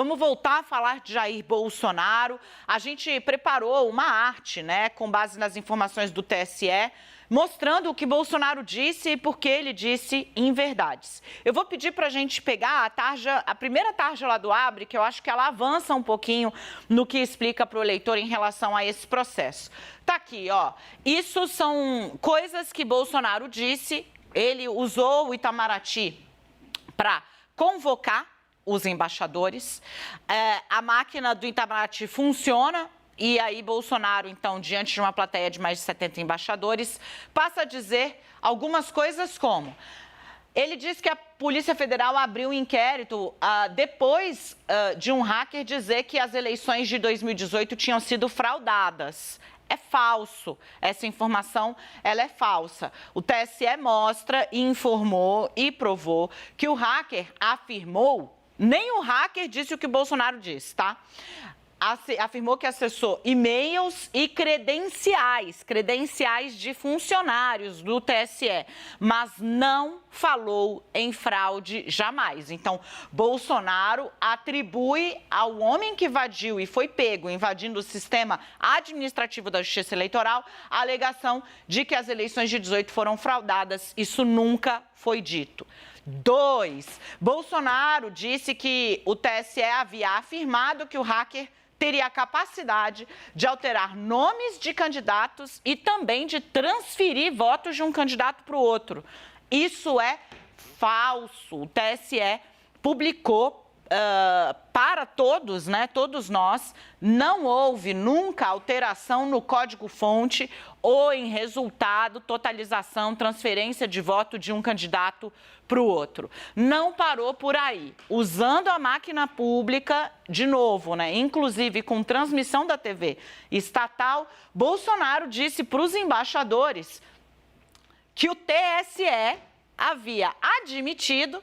Vamos voltar a falar de Jair Bolsonaro. A gente preparou uma arte, né, com base nas informações do TSE, mostrando o que Bolsonaro disse e por que ele disse inverdades. Eu vou pedir para a gente pegar a primeira tarja lá do Abre, que eu acho que ela avança um pouquinho no que explica para o eleitor em relação a esse processo. Tá aqui, ó. Isso são coisas que Bolsonaro disse. Ele usou o Itamaraty para convocar os embaixadores. A máquina do Itamaraty funciona. E aí, Bolsonaro, então, diante de uma plateia de mais de 70 embaixadores, passa a dizer algumas coisas como... Ele disse que a Polícia Federal abriu um inquérito depois de um hacker dizer que as eleições de 2018 tinham sido fraudadas. É falso. Essa informação, ela é falsa. O TSE mostra, informou e provou que o hacker afirmou, nem o hacker disse o que o Bolsonaro disse, tá? Afirmou que acessou e-mails e credenciais de funcionários do TSE, mas não falou em fraude jamais. Então, Bolsonaro atribui ao homem que invadiu e foi pego invadindo o sistema administrativo da Justiça Eleitoral a alegação de que as eleições de 18 foram fraudadas. Isso nunca foi dito. 2. Bolsonaro disse que o TSE havia afirmado que o hacker teria a capacidade de alterar nomes de candidatos e também de transferir votos de um candidato para o outro. Isso é falso. O TSE publicou para todos, né, todos nós, não houve nunca alteração no código-fonte ou em resultado, totalização, transferência de voto de um candidato para o outro. Não parou por aí. Usando a máquina pública, de novo, né, inclusive com transmissão da TV estatal, Bolsonaro disse para os embaixadores que o TSE havia admitido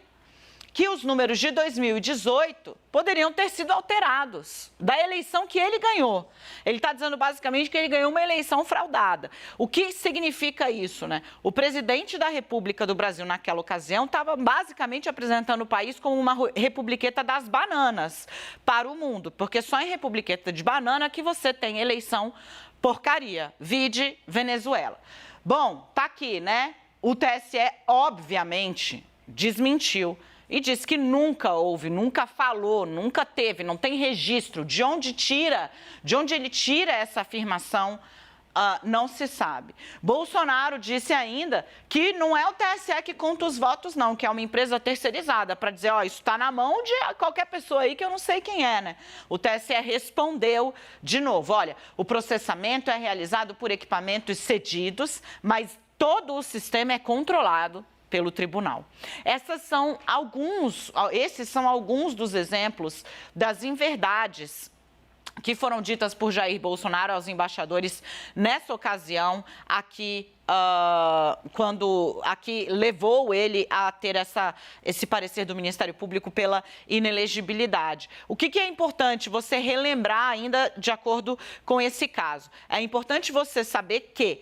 que os números de 2018 poderiam ter sido alterados da eleição que ele ganhou. Ele está dizendo basicamente que ele ganhou uma eleição fraudada. O que significa isso, né? O presidente da República do Brasil naquela ocasião estava basicamente apresentando o país como uma republiqueta das bananas para o mundo, porque só em republiqueta de banana que você tem eleição porcaria, vide Venezuela. Bom, tá aqui, né? O TSE, obviamente, desmentiu e disse que nunca houve, nunca falou, nunca teve, não tem registro. De onde ele tira essa afirmação, não se sabe. Bolsonaro disse ainda que não é o TSE que conta os votos, não, que é uma empresa terceirizada, para dizer, ó, isso está na mão de qualquer pessoa aí que eu não sei quem é, né? O TSE respondeu de novo, olha, o processamento é realizado por equipamentos cedidos, mas todo o sistema é controlado pelo tribunal. Esses são alguns dos exemplos das inverdades que foram ditas por Jair Bolsonaro aos embaixadores nessa ocasião aqui, quando levou ele a ter esse parecer do Ministério Público pela inelegibilidade. O que é importante você relembrar ainda de acordo com esse caso? É importante você saber que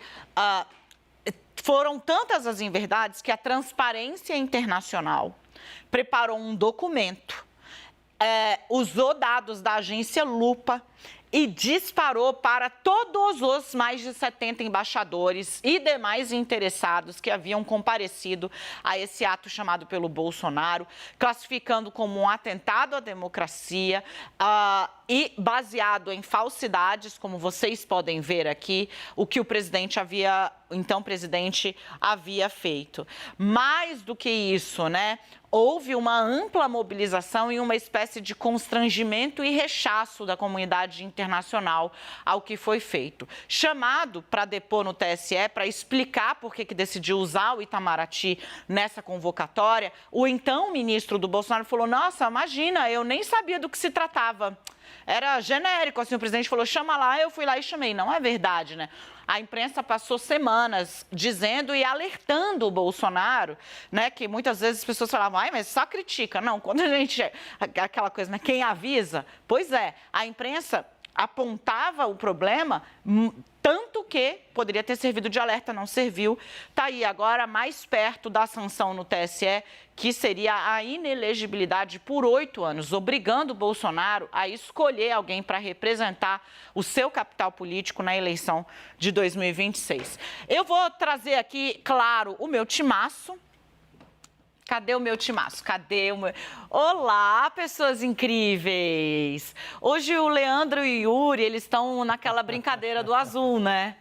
foram tantas as inverdades que a Transparência Internacional preparou um documento, usou dados da agência Lupa e disparou para todos os mais de 70 embaixadores e demais interessados que haviam comparecido a esse ato chamado pelo Bolsonaro, classificando como um atentado à democracia e baseado em falsidades, como vocês podem ver aqui, o que o então presidente havia feito. Mais do que isso, né? Houve uma ampla mobilização e uma espécie de constrangimento e rechaço da comunidade internacional ao que foi feito. Chamado para depor no TSE, para explicar por que decidiu usar o Itamaraty nessa convocatória, o então ministro do Bolsonaro falou, nossa, imagina, eu nem sabia do que se tratava. Era genérico, assim, o presidente falou, chama lá, eu fui lá e chamei. Não é verdade, né? A imprensa passou semanas dizendo e alertando o Bolsonaro, né, que muitas vezes as pessoas falavam, ai, mas só critica. Não, quando a gente, aquela coisa, né, quem avisa, pois é, a imprensa apontava o problema Tanto que poderia ter servido de alerta, não serviu. Está aí agora mais perto da sanção no TSE, que seria a inelegibilidade por 8 anos, obrigando o Bolsonaro a escolher alguém para representar o seu capital político na eleição de 2026. Eu vou trazer aqui, claro, o meu timaço. Cadê o meu timaço? Cadê o meu... Olá, pessoas incríveis! Hoje o Leandro e o Yuri, eles estão naquela brincadeira do azul, né?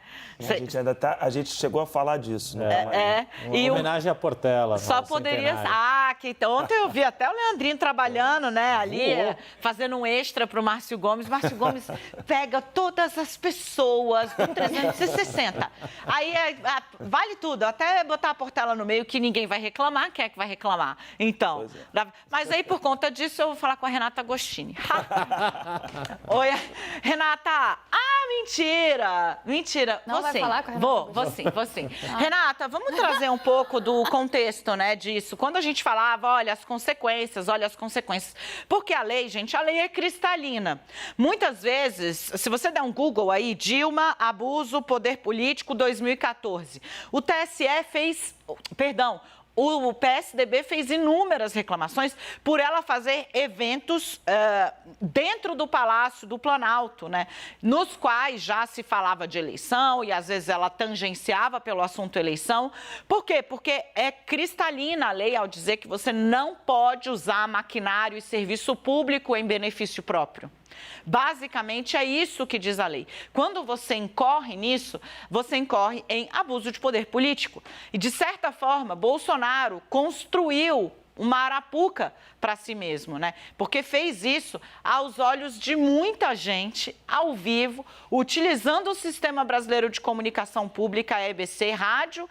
A gente chegou a falar disso, né? Uma homenagem à Portela. Só poderia... que ontem eu vi até o Leandrinho trabalhando, né, ali, fazendo um extra para o Márcio Gomes. Márcio Gomes pega todas as pessoas do 360. Aí vale tudo, até botar a Portela no meio, que ninguém vai reclamar. Quem é que vai reclamar? Então, mas aí por conta disso eu vou falar com a Renata Agostini. Oi, Renata. Mentira! Não vai falar com a Renata? Vou sim. Renata, vamos trazer um pouco do contexto, né, disso. Quando a gente falava, olha as consequências. Porque a lei, gente, a lei é cristalina. Muitas vezes, se você der um Google aí, Dilma, abuso, poder político, 2014. O PSDB fez inúmeras reclamações por ela fazer eventos dentro do Palácio do Planalto, né? Nos quais já se falava de eleição e às vezes ela tangenciava pelo assunto eleição. Por quê? Porque é cristalina a lei ao dizer que você não pode usar maquinário e serviço público em benefício próprio. Basicamente, é isso que diz a lei. Quando você incorre nisso, você incorre em abuso de poder político. E, de certa forma, Bolsonaro construiu uma arapuca para si mesmo, né? Porque fez isso aos olhos de muita gente, ao vivo, utilizando o Sistema Brasileiro de Comunicação Pública, EBC, rádio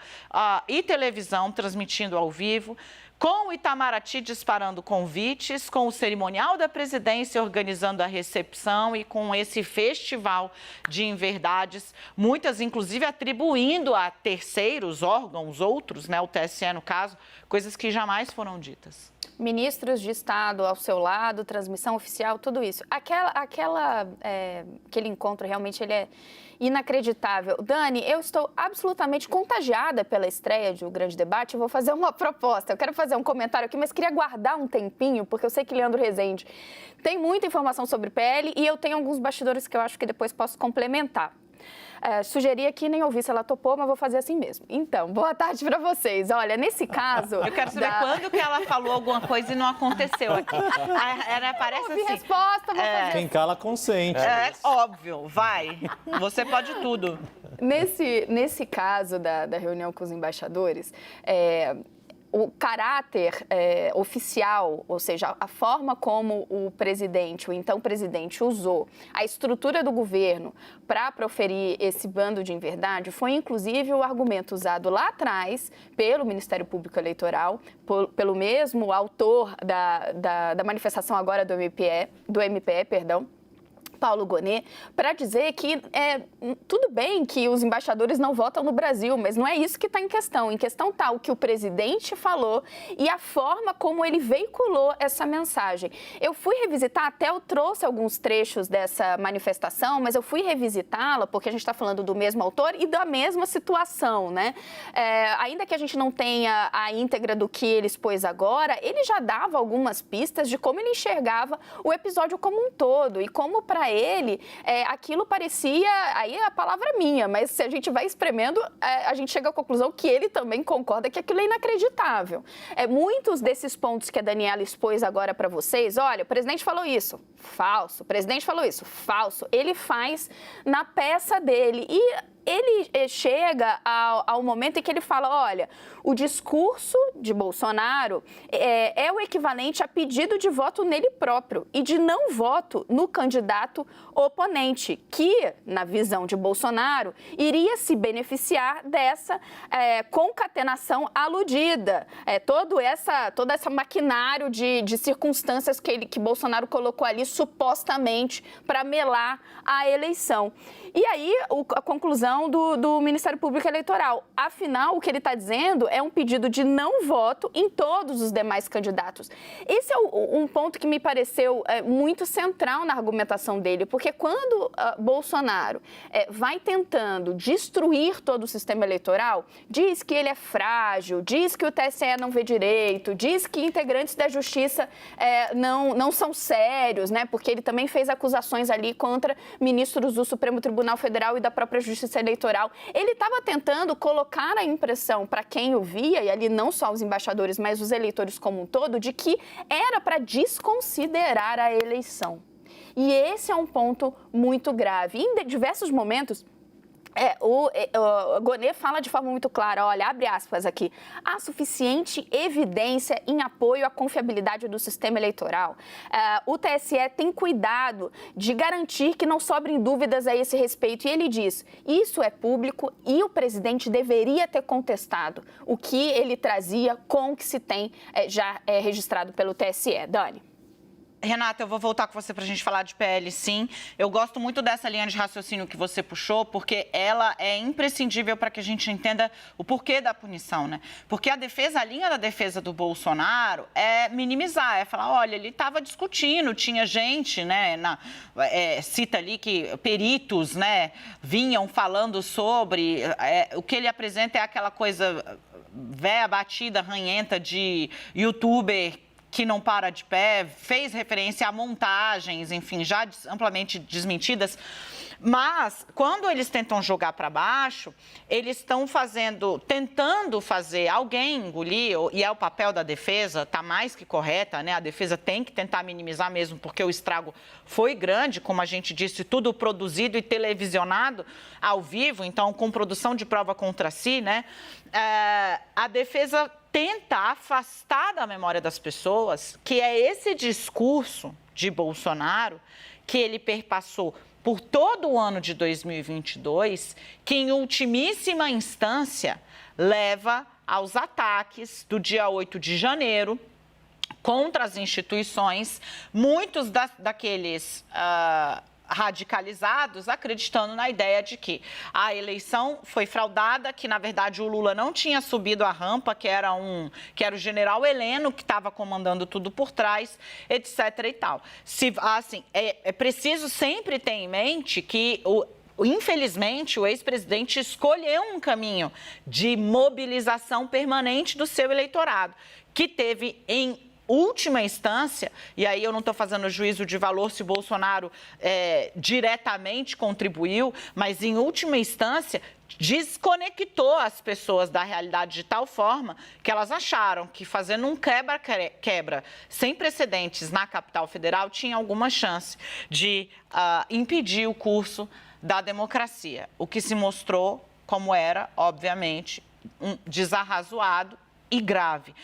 e televisão, transmitindo ao vivo, com o Itamaraty disparando convites, com o cerimonial da presidência organizando a recepção e com esse festival de inverdades, muitas inclusive atribuindo a terceiros órgãos, outros, né, o TSE no caso, coisas que jamais foram ditas. Ministros de Estado ao seu lado, transmissão oficial, tudo isso. Aquele encontro realmente ele é inacreditável. Dani, eu estou absolutamente contagiada pela estreia de O Grande Debate. Eu vou fazer uma proposta. Eu quero fazer um comentário aqui, mas queria guardar um tempinho, porque eu sei que Leandro Rezende tem muita informação sobre PL e eu tenho alguns bastidores que eu acho que depois posso complementar. Sugeria que nem ouvi se ela topou, mas vou fazer assim mesmo. Então, boa tarde para vocês. Olha, nesse caso... Eu quero saber quando que ela falou alguma coisa e não aconteceu aqui. Parece assim... resposta, vou fazer Quem cala consente. Óbvio, vai. Você pode tudo. Nesse caso da reunião com os embaixadores... O caráter oficial, ou seja, a forma como o então presidente, usou a estrutura do governo para proferir esse bando de inverdade foi, inclusive, o argumento usado lá atrás pelo Ministério Público Eleitoral, pelo mesmo autor da manifestação agora do MPE, Paulo Gonet, para dizer que tudo bem que os embaixadores não votam no Brasil, mas não é isso que está em questão. Em questão está o que o presidente falou e a forma como ele veiculou essa mensagem. Eu fui revisitar, até eu trouxe alguns trechos dessa manifestação, mas eu fui revisitá-la porque a gente está falando do mesmo autor e da mesma situação, né? Ainda que a gente não tenha a íntegra do que ele expôs agora, ele já dava algumas pistas de como ele enxergava o episódio como um todo e como para ele, aquilo parecia, aí a palavra é minha, mas se a gente vai espremendo, a gente chega à conclusão que ele também concorda que aquilo é inacreditável. Muitos desses pontos que a Daniela expôs agora para vocês, olha, o presidente falou isso, falso, o presidente falou isso, falso, ele faz na peça dele e ele chega ao momento em que ele fala, olha, o discurso de Bolsonaro é o equivalente a pedido de voto nele próprio e de não voto no candidato oponente, que, na visão de Bolsonaro, iria se beneficiar dessa concatenação aludida, todo esse maquinário de circunstâncias que Bolsonaro colocou ali supostamente para melar a eleição. E aí, a conclusão decisão do Ministério Público Eleitoral. Afinal, o que ele está dizendo é um pedido de não voto em todos os demais candidatos. Esse é um ponto que me pareceu muito central na argumentação dele, porque quando Bolsonaro vai tentando destruir todo o sistema eleitoral, diz que ele é frágil, diz que o TSE não vê direito, diz que integrantes da Justiça não são sérios, né? Porque ele também fez acusações ali contra ministros do Supremo Tribunal Federal e da própria Justiça Eleitoral. Ele estava tentando colocar a impressão para quem o via, e ali não só os embaixadores, mas os eleitores como um todo, de que era para desconsiderar a eleição. E esse é um ponto muito grave. E em diversos momentos, o Gonê fala de forma muito clara, olha, abre aspas aqui, há suficiente evidência em apoio à confiabilidade do sistema eleitoral. O TSE tem cuidado de garantir que não sobrem dúvidas a esse respeito. E ele diz, isso é público e o presidente deveria ter contestado o que ele trazia com o que se tem já registrado pelo TSE. Dani. Renata, eu vou voltar com você para a gente falar de PL, sim. Eu gosto muito dessa linha de raciocínio que você puxou, porque ela é imprescindível para que a gente entenda o porquê da punição, né? Porque a linha da defesa do Bolsonaro é minimizar, é falar, olha, ele estava discutindo, tinha gente, né, cita ali que peritos, né, vinham falando sobre, o que ele apresenta é aquela coisa véia, batida, ranhenta de youtuber que não para de pé, fez referência a montagens, enfim, já amplamente desmentidas. Mas, quando eles tentam jogar para baixo, eles estão tentando fazer alguém engolir, e é o papel da defesa, está mais que correta, né? A defesa tem que tentar minimizar mesmo, porque o estrago foi grande, como a gente disse, tudo produzido e televisionado ao vivo, então com produção de prova contra si, né? A defesa tenta afastar da memória das pessoas que é esse discurso de Bolsonaro que ele perpassou por todo o ano de 2022, que em ultimíssima instância leva aos ataques do dia 8 de janeiro contra as instituições, muitos daqueles radicalizados acreditando na ideia de que a eleição foi fraudada, que na verdade o Lula não tinha subido a rampa, que era o general Heleno que estava comandando tudo por trás, etc. e tal. Assim, é preciso sempre ter em mente que infelizmente, o ex-presidente escolheu um caminho de mobilização permanente do seu eleitorado, que teve em última instância, e aí eu não estou fazendo juízo de valor se Bolsonaro diretamente contribuiu, mas em última instância desconectou as pessoas da realidade de tal forma que elas acharam que fazendo um quebra-quebra sem precedentes na capital federal tinha alguma chance de impedir o curso da democracia, o que se mostrou como era, obviamente, um desarrazoado e grave.